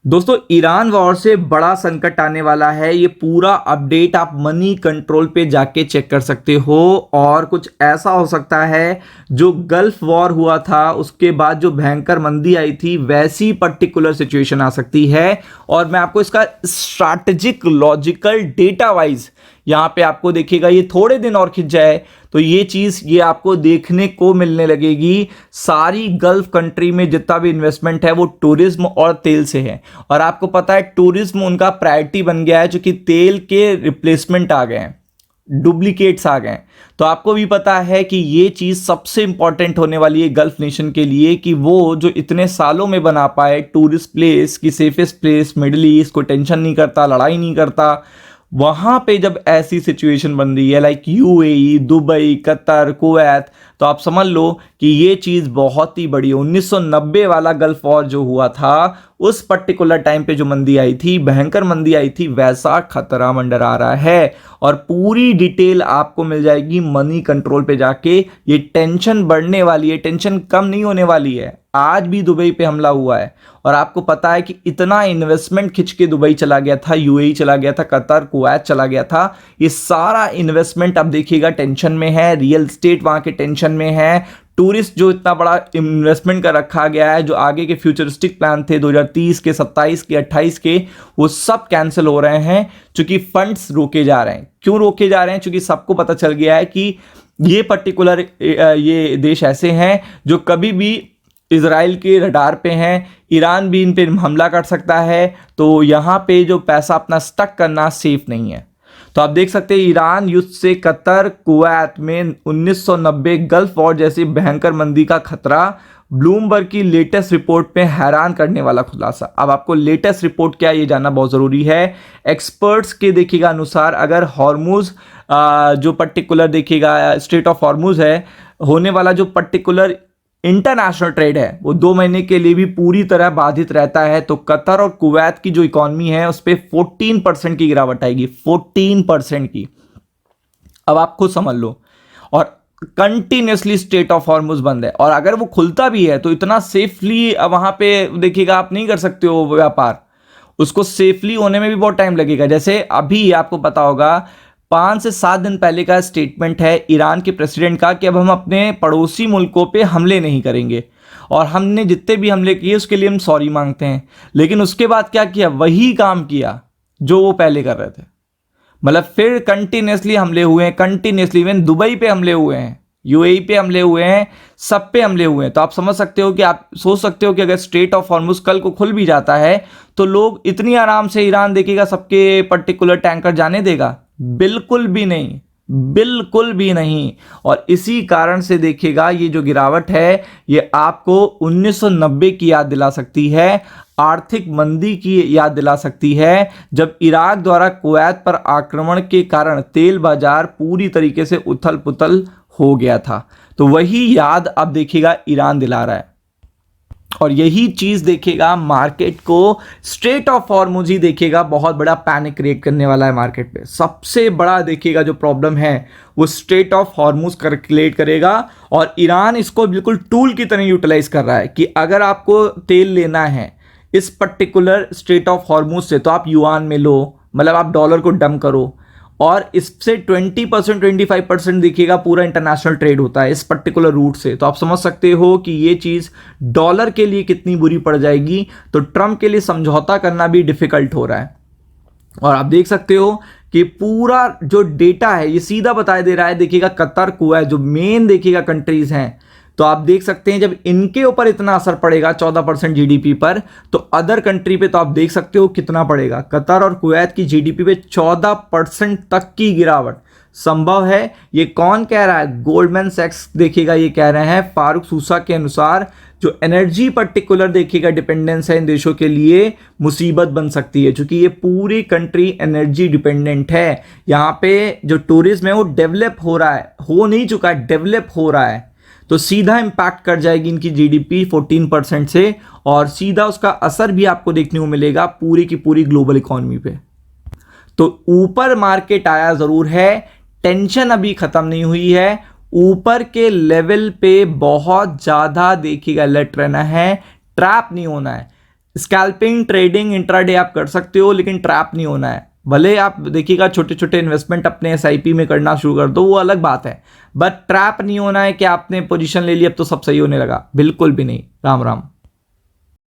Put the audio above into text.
दोस्तों, Iran war से बड़ा संकट आने वाला है। ये पूरा अपडेट आप मनी कंट्रोल पे जाके चेक कर सकते हो। और कुछ ऐसा हो सकता है जो गल्फ वॉर हुआ था उसके बाद जो भयंकर मंदी आई थी वैसी पर्टिकुलर सिचुएशन आ सकती है। और मैं आपको इसका स्ट्रैटेजिक लॉजिकल डेटा वाइज यहां पे आपको देखिएगा, ये थोड़े दिन और खिंच जाए तो ये चीज ये आपको देखने को मिलने लगेगी। सारी गल्फ कंट्री में जितना भी इन्वेस्टमेंट है वो टूरिज्म और तेल से है। और आपको पता है टूरिज्म उनका प्रायोरिटी बन गया है, क्योंकि तेल के रिप्लेसमेंट आ गए हैं, डुप्लीकेट्स आ गए हैं। तो आपको भी पता है कि ये चीज सबसे इंपॉर्टेंट होने वाली है गल्फ नेशन के लिए, कि वो जो इतने सालों में बना पाए टूरिस्ट प्लेस की सेफेस्ट प्लेस, मिडिल ईस्ट, को टेंशन नहीं करता, लड़ाई नहीं करता, वहां पे जब ऐसी सिचुएशन बन रही है like UAE, Dubai, Qatar, Kuwait, तो आप समझ लो कि ये चीज बहुत ही बड़ी है। 1990 वाला गल्फ वॉर जो हुआ था उस पर्टिकुलर टाइम पे जो मंदी आई थी, भयंकर मंदी आई थी, वैसा खतरा मंडरा रहा है। और पूरी डिटेल आपको मिल जाएगी मनी कंट्रोल पे जाके। ये टेंशन बढ़ने वाली है, टेंशन कम नहीं होने वाली है। आज भी दुबई पे हमला हुआ है और आपको पता है कि इतना इन्वेस्टमेंट खिंच के दुबई चला गया था, यूएई चला गया था, कतर, कुवैत चला गया था। ये सारा इन्वेस्टमेंट अब देखिएगा टेंशन में है, रियल एस्टेट वहां के टेंशन में है, टूरिस्ट जो इतना बड़ा इन्वेस्टमेंट का रखा गया है, जो आगे के फ्यूचरिस्टिक प्लान थे 2030 के, 27 के, 28 के, वो सब कैंसिल हो रहे हैं क्योंकि फंड्स रोके जा रहे हैं। क्यों रोके जा रहे हैं? क्योंकि सबको पता चल गया है कि ये पर्टिकुलर ये देश ऐसे हैं जो कभी भी इजराइल के रडार पे हैं, ईरान भी इन पे हमला कर सकता है। तो यहाँ पे जो पैसा अपना स्टक करना सेफ नहीं है। तो आप देख सकते हैं ईरान युद्ध से कतर, कुवैत में 1990 गल्फ वॉर जैसी भयंकर मंदी का खतरा। ब्लूमबर्ग की लेटेस्ट रिपोर्ट पे हैरान करने वाला खुलासा। अब आपको लेटेस्ट रिपोर्ट क्या है ये जानना बहुत जरूरी है। एक्सपर्ट्स के देखिएगा अनुसार अगर हॉर्मुज जो पर्टिकुलर देखिएगा स्ट्रेट ऑफ हॉर्मुज है, होने वाला जो पर्टिकुलर इंटरनेशनल ट्रेड है वो 2 महीने के लिए भी पूरी तरह बाधित रहता है, तो कतर और कुवैत की जो इकॉनमी है उस पर 14% की गिरावट आएगी, 14% की। अब आप खुद समझ लो। और कंटिन्यूसली स्टेट ऑफ हॉर्मुज बंद है, और अगर वो खुलता भी है तो इतना सेफली वहां पे देखिएगा आप नहीं कर सकते हो व्यापार। उसको सेफली होने में भी बहुत टाइम लगेगा। जैसे अभी आपको पता होगा 5 से 7 दिन पहले का स्टेटमेंट है ईरान के प्रेसिडेंट का कि अब हम अपने पड़ोसी मुल्कों पे हमले नहीं करेंगे, और हमने जितने भी हमले किए उसके लिए हम सॉरी मांगते हैं। लेकिन उसके बाद क्या किया? वही काम किया जो वो पहले कर रहे थे। मतलब फिर कंटिन्यूसली हमले हुए हैं, कंटिन्यूसली। इवन दुबई पे हमले हुए हैं, यूएई पे हमले हुए हैं, सब पे हमले हुए हैं। तो आप समझ सकते हो कि आप सोच सकते हो कि अगर स्ट्रेट ऑफ हॉर्मुज कल को खुल भी जाता है तो लोग इतनी आराम से ईरान देखेगा सबके पर्टिकुलर टैंकर जाने देगा? बिल्कुल भी नहीं, बिल्कुल भी नहीं। और इसी कारण से देखिएगा ये जो गिरावट है ये आपको 1990 की याद दिला सकती है, आर्थिक मंदी की याद दिला सकती है, जब इराक द्वारा कुवैत पर आक्रमण के कारण तेल बाजार पूरी तरीके से उथल पुथल हो गया था। तो वही याद अब देखिएगा ईरान दिला रहा है। और यही चीज देखिएगा मार्केट को, स्ट्रेट ऑफ हॉर्मुज ही देखिएगा बहुत बड़ा पैनिक क्रिएट करने वाला है मार्केट पे। सबसे बड़ा देखिएगा जो प्रॉब्लम है वो स्ट्रेट ऑफ हॉर्मुज क्रिएट करेगा। और ईरान इसको बिल्कुल टूल की तरह यूटिलाइज कर रहा है कि अगर आपको तेल लेना है इस पर्टिकुलर स्ट्रेट ऑफ हॉर्मुज से तो आप युआन में लो, मतलब आप डॉलर को डंप करो, और इससे 20% 25% देखिएगा पूरा इंटरनेशनल ट्रेड होता है इस पर्टिकुलर रूट से। तो आप समझ सकते हो कि ये चीज डॉलर के लिए कितनी बुरी पड़ जाएगी। तो ट्रंप के लिए समझौता करना भी डिफिकल्ट हो रहा है। और आप देख सकते हो कि पूरा जो डेटा है ये सीधा बता दे रहा है। देखिएगा कतर, कुवैत जो मेन देखिएगा कंट्रीज हैं, तो आप देख सकते हैं जब इनके ऊपर इतना असर पड़ेगा 14% जीडीपी पर, तो अदर कंट्री पे तो आप देख सकते हो कितना पड़ेगा। कतर और कुवैत की जीडीपी पे 14% तक की गिरावट संभव है। ये कौन कह रहा है? गोल्डमैन सैक्स देखिएगा ये कह रहे हैं। फारूक सूसा के अनुसार जो एनर्जी पर्टिकुलर देखिएगा डिपेंडेंस है इन देशों के लिए मुसीबत बन सकती है, क्योंकि ये पूरी कंट्री एनर्जी डिपेंडेंट है। यहाँ पे जो टूरिज्म है वो डेवलप हो रहा है, हो नहीं चुका है, डेवलप हो रहा है। तो सीधा इंपैक्ट कर जाएगी इनकी जीडीपी 14% से, और सीधा उसका असर भी आपको देखने को मिलेगा पूरी की पूरी ग्लोबल इकोनॉमी पे। तो ऊपर मार्केट आया जरूर है, टेंशन अभी खत्म नहीं हुई है। ऊपर के लेवल पे बहुत ज्यादा देखिएगा अलर्ट रहना है, ट्रैप नहीं होना है। स्कैल्पिंग ट्रेडिंग इंट्राडे आप कर सकते हो, लेकिन ट्रैप नहीं होना है। भले आप देखिएगा छोटे छोटे इन्वेस्टमेंट अपने एसआईपी में करना शुरू कर दो, वो अलग बात है, बट ट्रैप नहीं होना है कि आपने पोजीशन ले ली अब तो सब सही होने लगा, बिल्कुल भी नहीं। राम राम।